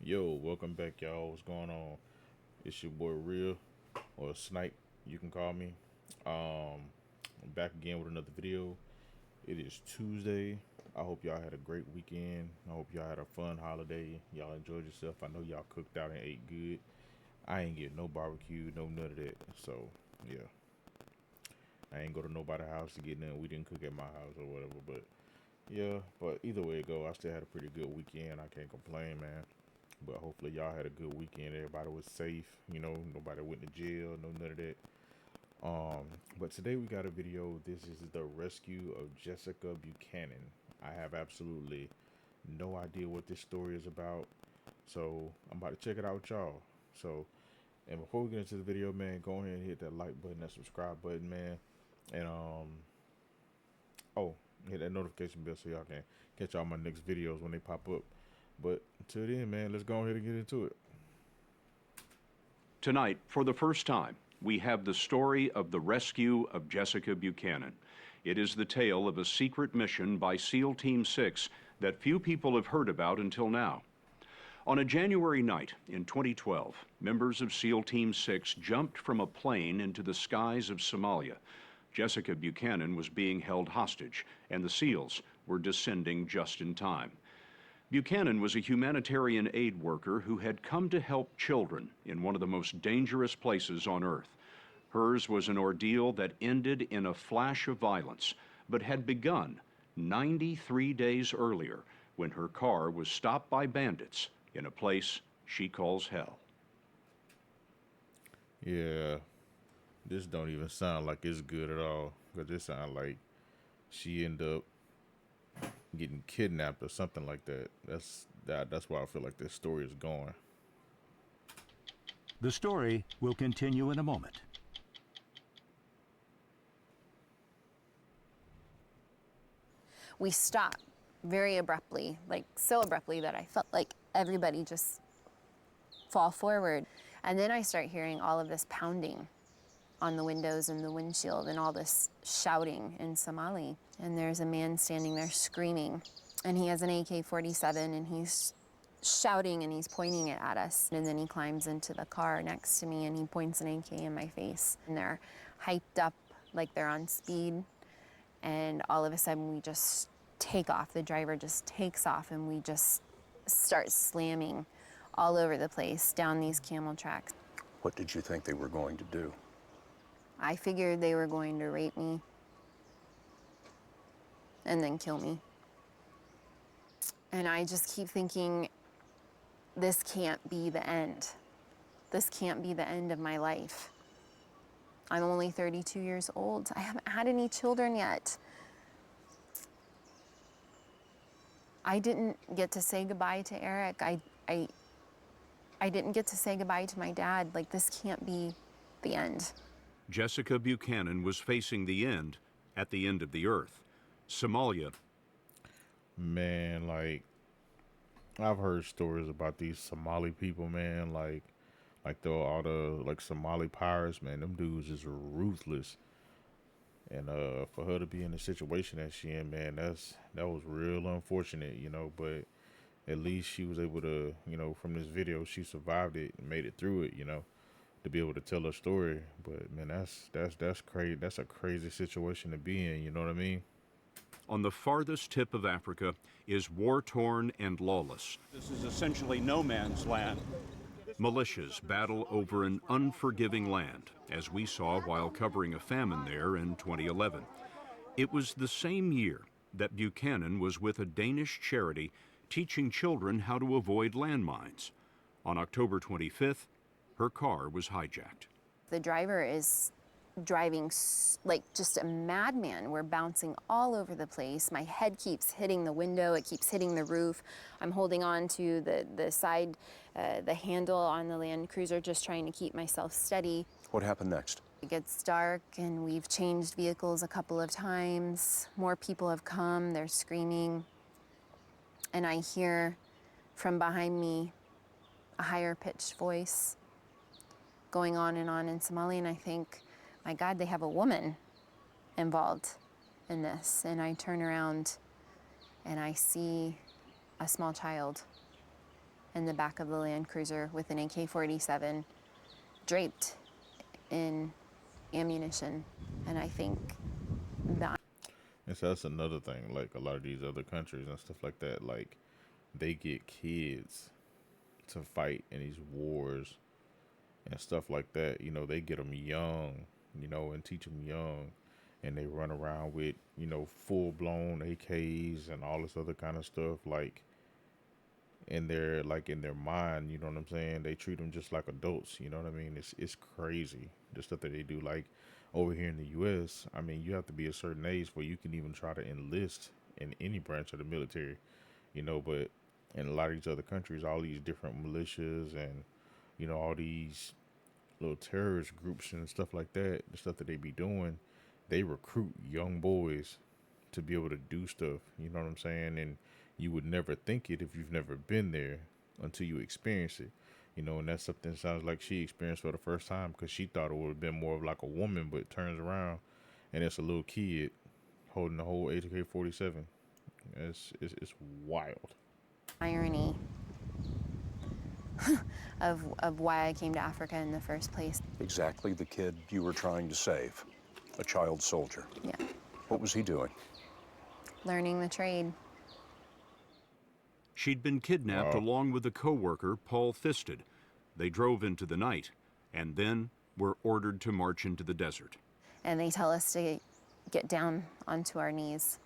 Yo, welcome back, y'all. What's going on? It's your boy Real, or Snipe, you can call me. I'm back again with another video. It is Tuesday. I hope y'all had a great weekend. I hope y'all had a fun holiday. Y'all enjoyed yourself. I know y'all cooked out and ate good. I ain't get no barbecue, no none of that. So, yeah. I ain't go to nobody's house to get none. We didn't cook at my house or whatever, but yeah. But either way it go, I still had a pretty good weekend. I can't complain, man. But hopefully y'all had a good weekend. Everybody was safe. You know, nobody went to jail. No none of that. But today we got a video. This is the rescue of Jessica Buchanan. I have absolutely no idea what this story is about. So I'm about to check it out with y'all. So, and before we get into the video, man, go ahead and hit that like button, that subscribe button, man. And oh, hit that notification bell so y'all can catch all my next videos when they pop up. But until then, man, let's go ahead and get into it. Tonight, for the first time, we have the story of the rescue of Jessica Buchanan. It is the tale of a secret mission by SEAL Team 6 that few people have heard about until now. On a January night in 2012, members of SEAL Team 6 jumped from a plane into the skies of Somalia. Jessica Buchanan was being held hostage, and the SEALs were descending just in time. Buchanan was a humanitarian aid worker who had come to help children in one of the most dangerous places on Earth. Hers was an ordeal that ended in a flash of violence, but had begun 93 days earlier when her car was stopped by bandits in a place she calls hell. Yeah, this don't even sound like it's good at all. Because this sounds like she ended up getting kidnapped or something like that. That's why I feel like this story is going. The story will continue in a moment. We stopped very abruptly, like so abruptly that I felt like everybody just fall forward. And then I start hearing all of this pounding on the windows and the windshield and all this shouting in Somali. And there's a man standing there screaming, and he has an AK-47 and he's shouting and he's pointing it at us. And then he climbs into the car next to me and he points an AK in my face. And they're hyped up like they're on speed. And all of a sudden we just take off. The driver just takes off and we just start slamming all over the place down these camel tracks. What did you think they were going to do? I figured they were going to rape me and then kill me. And I just keep thinking, this can't be the end. This can't be the end of my life. I'm only 32 years old. I haven't had any children yet. I didn't get to say goodbye to Eric. I didn't get to say goodbye to my dad. Like, this can't be the end. Jessica Buchanan was facing the end at the end of the earth. Somalia. Man, like, I've heard stories about these Somali people, man. Like all the like Somali pirates, man. Them dudes is ruthless. And for her to be in the situation that she in, man, that was real unfortunate, you know. But at least she was able to, you know, from this video, she survived it and made it through it, you know, to be able to tell her story. But man, that's crazy. That's a crazy situation to be in. You know what I mean? On the farthest tip of Africa is war-torn and lawless. This is essentially no man's land. Militias battle over an unforgiving land, as we saw while covering a famine there in 2011. It was the same year that Buchanan was with a Danish charity teaching children how to avoid landmines. On October 25th, her car was hijacked. The driver is driving like just a madman. We're bouncing all over the place. My head keeps hitting the window. It keeps hitting the roof. I'm holding on to the side, the handle on the Land Cruiser, just trying to keep myself steady. What happened next? It gets dark and we've changed vehicles a couple of times. More people have come, they're screaming. And I hear from behind me a higher pitched voice going on in Somali, and I think, my God, they have a woman involved in this. And I turn around and I see a small child in the back of the Land Cruiser with an AK-47 draped in ammunition. And I think that... And so that's another thing. Like a lot of these other countries and stuff like that, like they get kids to fight in these wars and stuff like that. You know, they get them young, you know, and teach them young, and they run around with, you know, full blown AKs and all this other kind of stuff. Like in their mind, you know what I'm saying? They treat them just like adults. You know what I mean? It's crazy the stuff that they do. Like over here in the U.S., I mean, you have to be a certain age where you can even try to enlist in any branch of the military. You know, but in a lot of these other countries, all these different militias and, you know, all these little terrorist groups and stuff like that, the stuff that they be doing, they recruit young boys to be able to do stuff. You know what I'm saying? And you would never think it if you've never been there until you experience it. You know, and that's something that sounds like she experienced for the first time, because she thought it would have been more of like a woman, but it turns around and it's a little kid holding the whole AK-47. It's wild. irony of why I came to Africa in the first place. Exactly the kid you were trying to save, a child soldier. Yeah, What was he doing? learning the trade. She'd been kidnapped Wow. along with a co-worker, Paul Fisted. They drove into the night and then were ordered to march into the desert. And they tell us to get down onto our knees.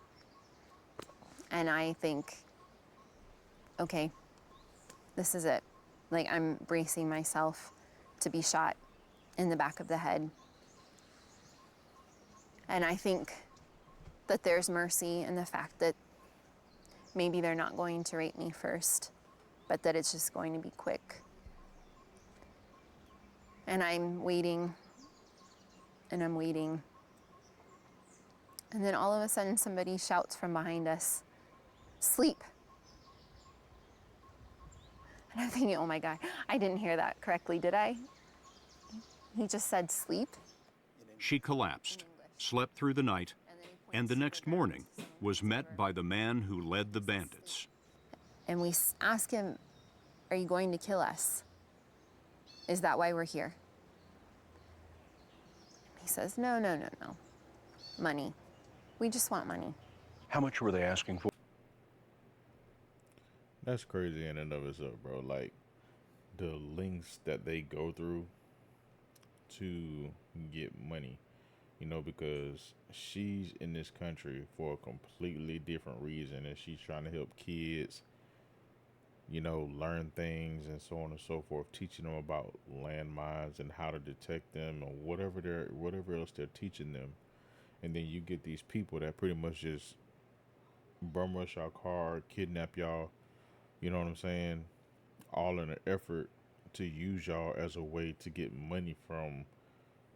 And I think, okay, this is it. Like, I'm bracing myself to be shot in the back of the head. And I think that there's mercy in the fact that maybe they're not going to rape me first, but that it's just going to be quick. And I'm waiting, and I'm waiting. And then all of a sudden somebody shouts from behind us, "Sleep." And I'm thinking, oh my God, I didn't hear that correctly, did I? He just said sleep. She collapsed, slept through the night, and the next morning was met by the man who led the bandits. And we ask him, are you going to kill us? Is that why we're here? He says, no, no, no, no. Money. We just want money. How much were they asking for? That's crazy in and of itself, bro. Like the lengths that they go through to get money, you know, because she's in this country for a completely different reason, and she's trying to help kids, you know, learn things and so on and so forth, teaching them about landmines and how to detect them or whatever else they're teaching them. And then you get these people that pretty much just bum rush our car, kidnap y'all, you know what I'm saying? All in an effort to use y'all as a way to get money from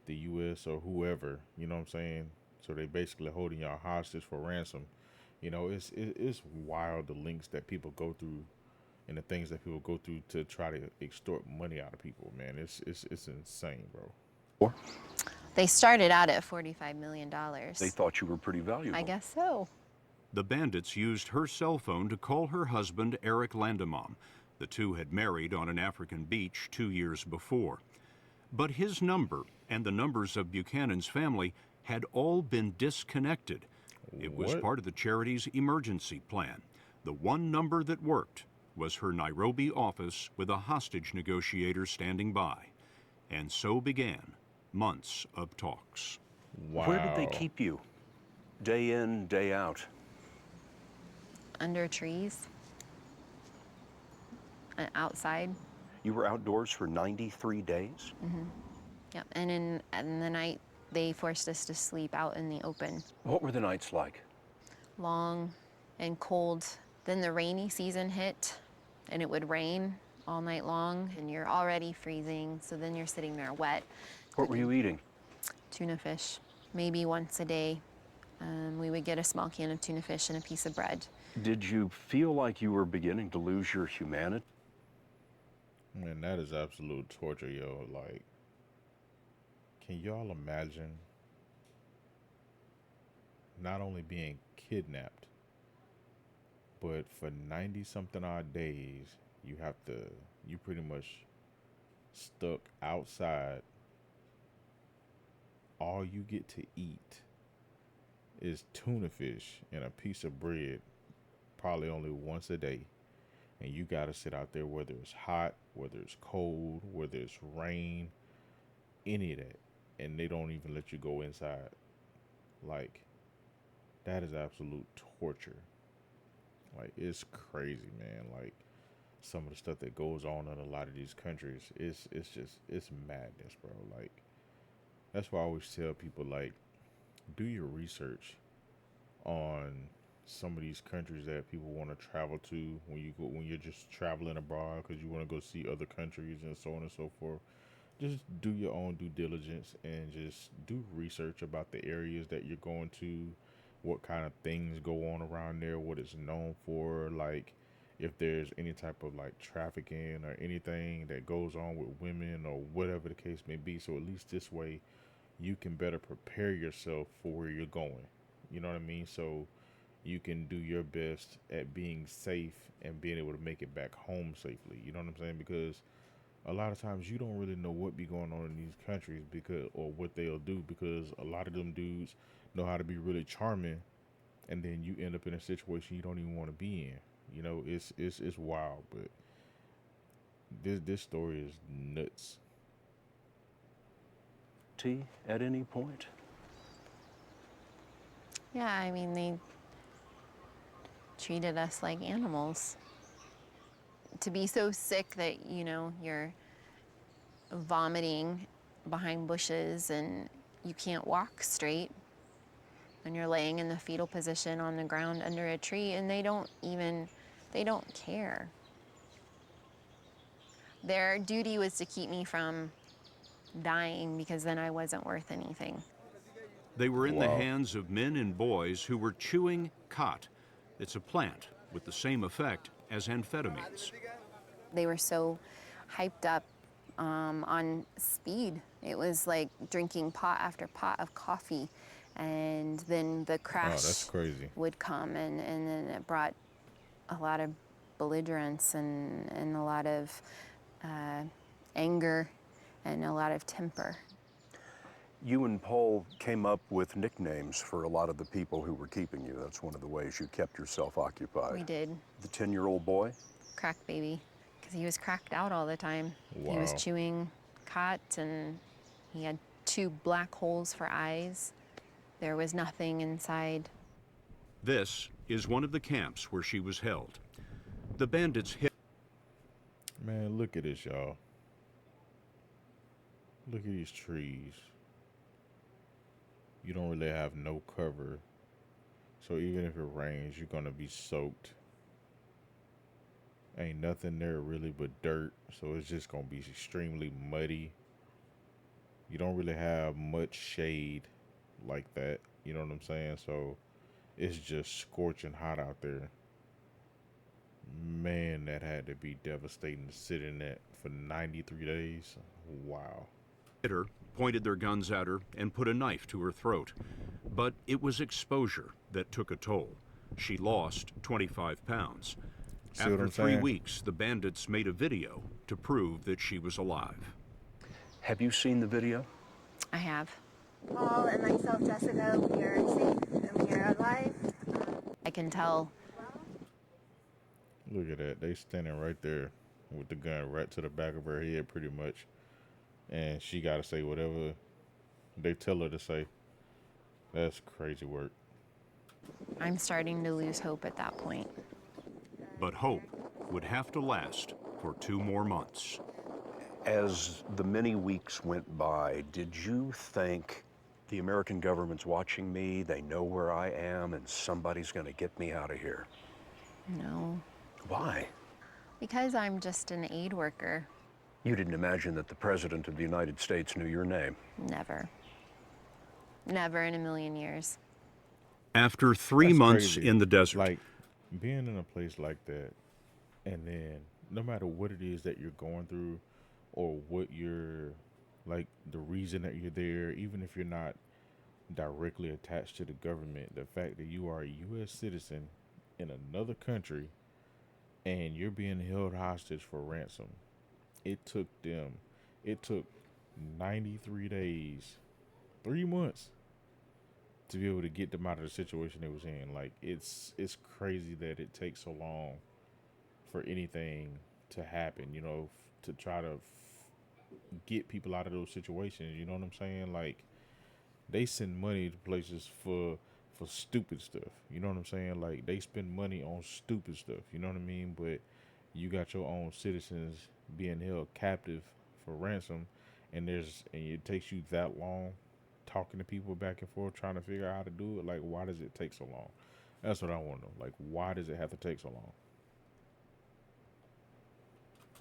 the U.S. or whoever, you know what I'm saying? So they basically holding y'all hostage for ransom. You know, it's wild the links that people go through and the things that people go through to try to extort money out of people, man. It's insane, bro. They started out at $45 million. They thought you were pretty valuable. I guess so. The bandits used her cell phone to call her husband, Eric Landemam. The two had married on an African beach 2 years before. But his number and the numbers of Buchanan's family had all been disconnected. It was What? part of the charity's emergency plan. The one number that worked was her Nairobi office with a hostage negotiator standing by. And so began months of talks. Wow. Where did they keep you? Day in, day out. Under trees. Outside. You were outdoors for 93 days? Yep. And in the night, they forced us to sleep out in the open. What were the nights like? Long and cold. Then the rainy season hit, and it would rain all night long, and you're already freezing, so then you're sitting there wet. What were you eating? Tuna fish, maybe once a day. We would get a small can of tuna fish and a piece of bread. Did you feel like you were beginning to lose your humanity? Man, that is absolute torture, yo. Like, can y'all imagine not only being kidnapped, but for 90 something odd days, you pretty much stuck outside. All you get to eat is tuna fish and a piece of bread, probably only once a day. And you got to sit out there, whether it's hot, whether it's cold, whether it's rain, any of that. And they don't even let you go inside. Like, that is absolute torture. Like, it's crazy, man. Like, some of the stuff that goes on in a lot of these countries, it's madness, bro. Like, that's why I always tell people, like, do your research on some of these countries that people want to travel to when you're just traveling abroad because you want to go see other countries and so on and so forth. Just do your own due diligence and just do research about the areas that you're going to, what kind of things go on around there, what it's known for, like if there's any type of like trafficking or anything that goes on with women or whatever the case may be. So at least this way you can better prepare yourself for where you're going. You know what I mean? So you can do your best at being safe and being able to make it back home safely. You know what I'm saying? Because a lot of times you don't really know what be going on in these countries or what they'll do, because a lot of them dudes know how to be really charming, and then you end up in a situation you don't even want to be in. You know, it's wild, but this story is nuts. T, at any point? Yeah, I mean, they treated us like animals. To be so sick that, you know, you're vomiting behind bushes and you can't walk straight, and you're laying in the fetal position on the ground under a tree, and they don't care. Their duty was to keep me from dying, because then I wasn't worth anything. They were in the Wow. hands of men and boys who were chewing khat. It's a plant with the same effect as amphetamines. They were so hyped up on speed. It was like drinking pot after pot of coffee, and then the crash that's crazy. would come, and then it brought a lot of belligerence and a lot of anger and a lot of temper. You and Paul came up with nicknames for a lot of the people who were keeping you. That's one of the ways you kept yourself occupied. We did. The 10-year-old boy? Crack baby, because he was cracked out all the time. Wow. He was chewing khat, and he had 2 black holes for eyes. There was nothing inside. This is one of the camps where she was held. The bandits hit. Man, look at this, y'all. Look at these trees. You don't really have no cover. So even if it rains, you're gonna be soaked. Ain't nothing there really but dirt. So it's just gonna be extremely muddy. You don't really have much shade like that. You know what I'm saying? So it's just scorching hot out there. Man, that had to be devastating to sit in that for 93 days. Wow. Her, pointed their guns at her, and put a knife to her throat. But it was exposure that took a toll. She lost 25 pounds. See what After I'm 3 saying? weeks, the bandits made a video to prove that she was alive. Have you seen the video? I have. Paul and myself, Jessica, we are safe and we are alive. I can tell. Look at that. They standing right there with the gun right to the back of her head pretty much. And she got to say whatever they tell her to say. That's crazy work. I'm starting to lose hope at that point. But hope would have to last for 2 more months. As the many weeks went by, did you think the American government's watching me, they know where I am, and somebody's going to get me out of here? No. Why? Because I'm just an aid worker. You didn't imagine that the President of the United States knew your name. Never. Never in a million years. After 3 That's months crazy. in the desert, Like, being in a place like that, and then no matter what it is that you're going through or what you're, like, the reason that you're there, even if you're not directly attached to the government, the fact that you are a U.S. citizen in another country and you're being held hostage for ransom. It took 93 days, 3 months to be able to get them out of the situation they was in. Like it's crazy that it takes so long for anything to happen, to try to get people out of those situations. You know what I'm saying? Like they send money to places for stupid stuff. You know what I'm saying? Like they spend money on stupid stuff. You know what I mean? But you got your own citizens being held captive for ransom, and it takes you that long talking to people back and forth trying to figure out how to do it. Like, why does it take so long? That's what I want to know. Like, why does it have to take so long?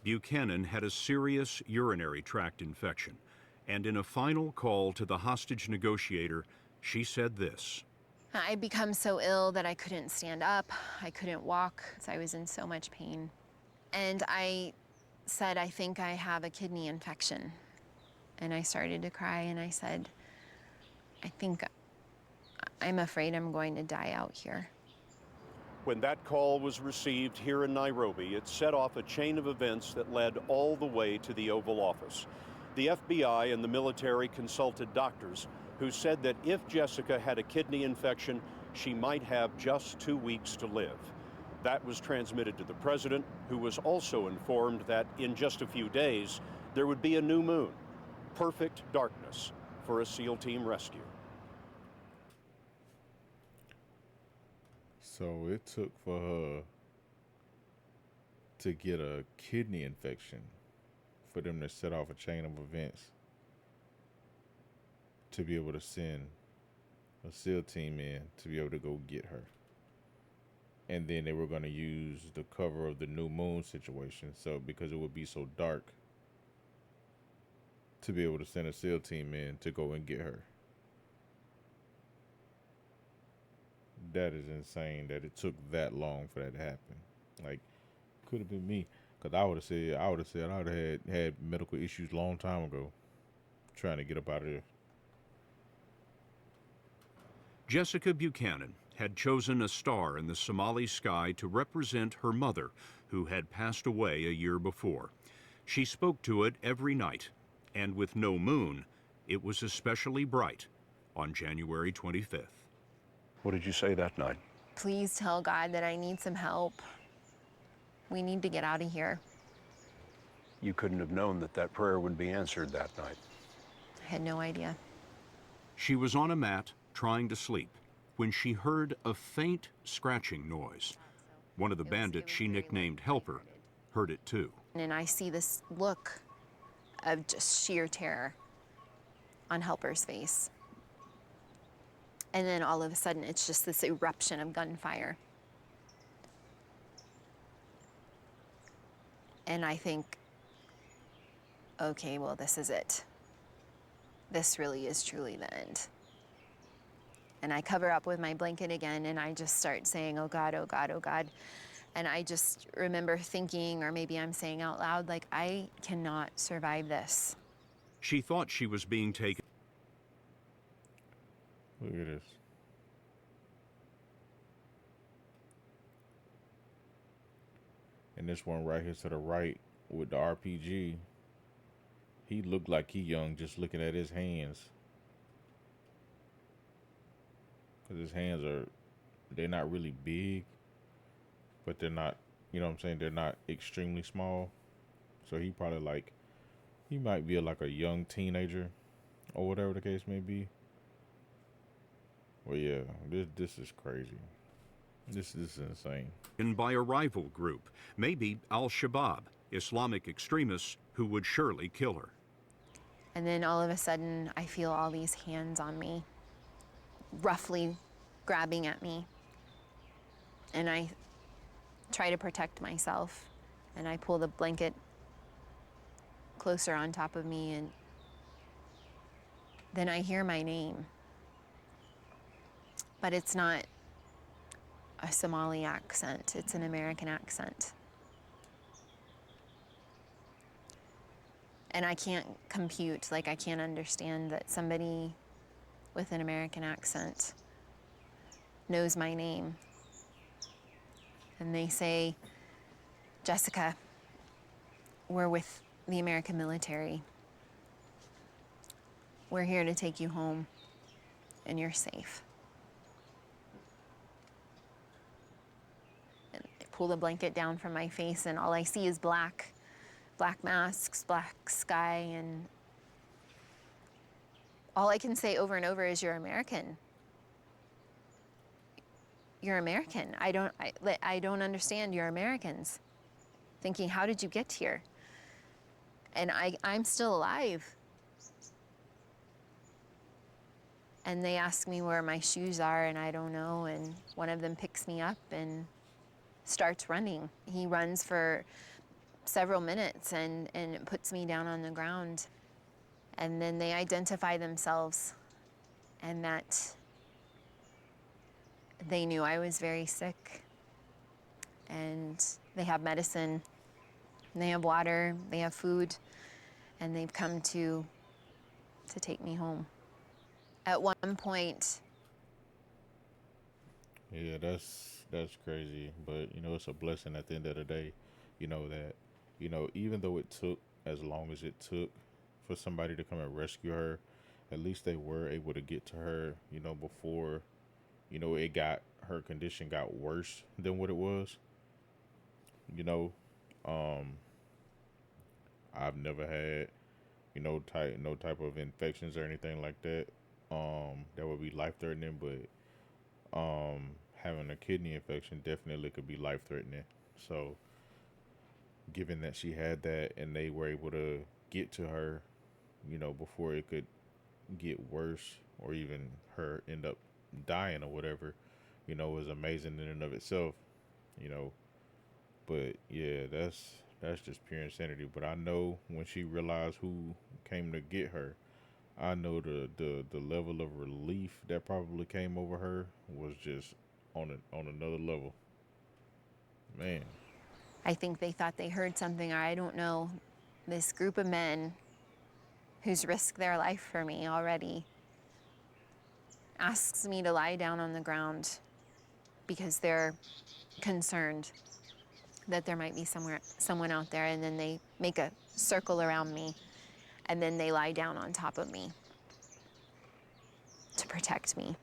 Buchanan had a serious urinary tract infection, and in a final call to the hostage negotiator, she said this. I become so ill that I couldn't stand up, I couldn't walk, so I was in so much pain. And I said, I think I have a kidney infection. And I started to cry, and I said, I'm afraid I'm going to die out here. When that call was received here in Nairobi, it set off a chain of events that led all the way to the Oval Office. The FBI and the military consulted doctors who said that if Jessica had a kidney infection, she might have just 2 weeks to live. That was transmitted to the president, who was also informed that in just a few days, there would be a new moon. Perfect darkness for a SEAL team rescue. So it took for her to get a kidney infection for them to set off a chain of events to be able to send a SEAL team in to be able to go get her. And then they were going to use the cover of the new moon situation, so because it would be so dark, to be able to send a SEAL team in to go and get her. That is insane that it took that long for that to happen. Like, could have been me, because I would have had medical issues long time ago trying to get up out of there. Jessica Buchanan had chosen a star in the Somali sky to represent her mother, who had passed away a year before. She spoke to it every night, and with no moon, it was especially bright on January 25th. What did you say that night? Please tell God that I need some help. We need to get out of here. You couldn't have known that that prayer would be answered that night. I had no idea. She was on a mat trying to sleep when she heard a faint scratching noise. One of the bandits she nicknamed Helper heard it too. And I see this look of just sheer terror on Helper's face. And then all of a sudden, it's just this eruption of gunfire. And I think, okay, well, this is it. This really is truly the end. And I cover up with my blanket again, and I just start saying, oh God, oh God, oh God. And I just remember thinking, or maybe I'm saying out loud, like, I cannot survive this. She thought she was being taken. Look at this. And this one right here to the right with the RPG, he looked like he young just looking at his hands. Because his hands they're not really big, but they're not, you know what I'm saying, they're not extremely small. So he might be like a young teenager or whatever the case may be. Well, yeah, this is crazy. This is insane. By a rival group, maybe Al-Shabaab, Islamic extremists who would surely kill her. And then all of a sudden, I feel all these hands on me, roughly grabbing at me. And I try to protect myself, and I pull the blanket closer on top of me, and then I hear my name. But it's not a Somali accent, it's an American accent. And I can't compute, like I can't understand that somebody with an American accent knows my name. And they say, Jessica, we're with the American military. We're here to take you home, and you're safe. And I pull the blanket down from my face, and all I see is black masks, black sky, and all I can say over and over is, "You're American. You're American. I don't understand. You're Americans." Thinking, how did you get here? And I'm still alive. And they ask me where my shoes are, and I don't know. And one of them picks me up and starts running. He runs for several minutes and puts me down on the ground. And then they identify themselves, and that they knew I was very sick. And they have medicine, and they have water, they have food, and they've come to take me home. At one point. Yeah, that's crazy, but you know, it's a blessing at the end of the day, you know, that, you know, even though it took as long as it took for somebody to come and rescue her, at least they were able to get to her, you know, before, you know, her condition got worse than what it was. You know, I've never had, you know, no type of infections or anything like that, that would be life threatening, but having a kidney infection definitely could be life threatening. So given that she had that and they were able to get to her, you know, before it could get worse or even her end up dying or whatever, you know, was amazing in and of itself, you know. But yeah, that's just pure insanity. But I know when she realized who came to get her, I know the level of relief that probably came over her was just on another level. Man. I think they thought they heard something, or I don't know. This group of men who's risked their life for me already asks me to lie down on the ground because they're concerned that there might be someone out there, and then they make a circle around me, and then they lie down on top of me to protect me.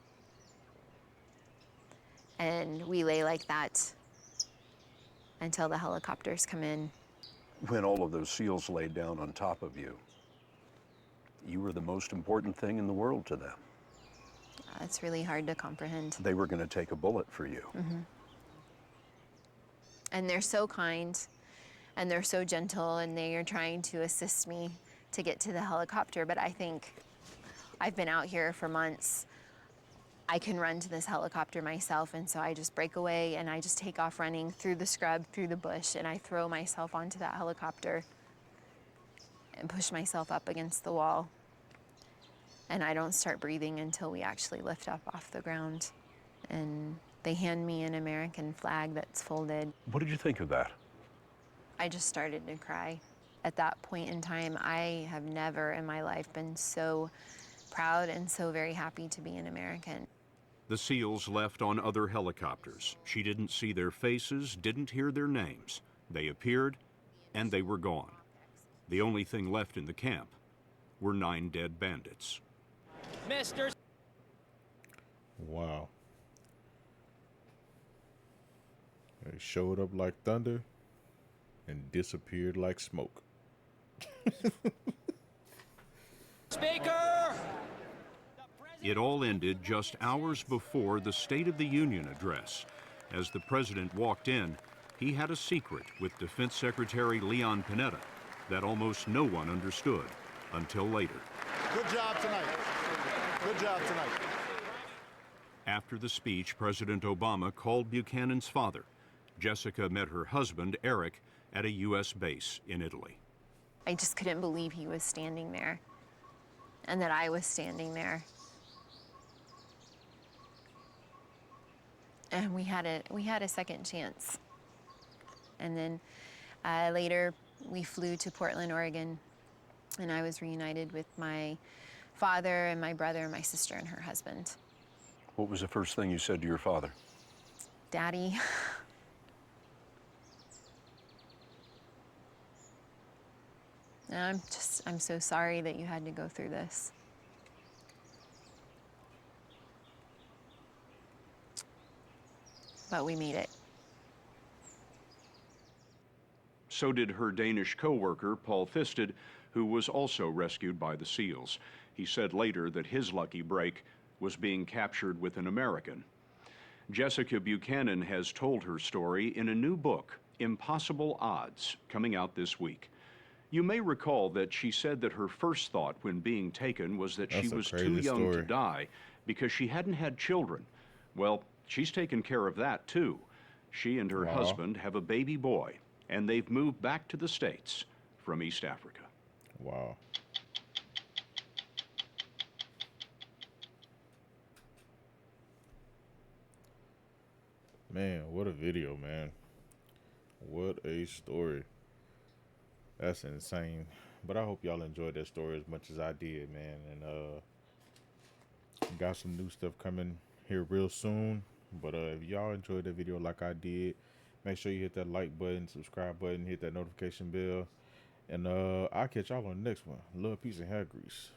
And we lay like that until the helicopters come in. When all of those SEALs laid down on top of you, you were the most important thing in the world to them. It's really hard to comprehend. They were going to take a bullet for you. Mm-hmm. And they're so kind, and they're so gentle, and they are trying to assist me to get to the helicopter. But I think I've been out here for months. I can run to this helicopter myself, and so I just break away and I just take off running through the scrub, through the bush, and I throw myself onto that helicopter and push myself up against the wall. And I don't start breathing until we actually lift up off the ground. And they hand me an American flag that's folded. What did you think of that? I just started to cry. At that point in time, I have never in my life been so proud and so very happy to be an American. The SEALs left on other helicopters. She didn't see their faces, didn't hear their names. They appeared, and they were gone. The only thing left in the camp were 9 dead bandits. Mr. Wow. They showed up like thunder and disappeared like smoke. Speaker! It all ended just hours before the State of the Union address. As the president walked in, he had a secret with Defense Secretary Leon Panetta that almost no one understood until later. Good job tonight. Good job tonight. After the speech, President Obama called Buchanan's father. Jessica met her husband, Eric, at a U.S. base in Italy. I just couldn't believe he was standing there and that I was standing there. And we had a second chance. And then later we flew to Portland, Oregon, and I was reunited with my father and my brother and my sister and her husband. What was the first thing you said to your father? Daddy. And I'm so sorry that you had to go through this. But we made it. So did her Danish co-worker, Paul Fisted, who was also rescued by the SEALs. He said later that his lucky break was being captured with an American. Jessica Buchanan has told her story in a new book, Impossible Odds, coming out this week. You may recall that she said that her first thought when being taken was that she was too young to die because she hadn't had children. Well, she's taken care of that too. She and her husband have a baby boy, and they've moved back to the States from East Africa. Wow. Man, what a video, man. What a story. That's insane. But I hope y'all enjoyed that story as much as I did, man. And got some new stuff coming here real soon. But if y'all enjoyed that video like I did, make sure you hit that like button, subscribe button, hit that notification bell. And I'll catch y'all on the next one. Love, peace, and hair grease.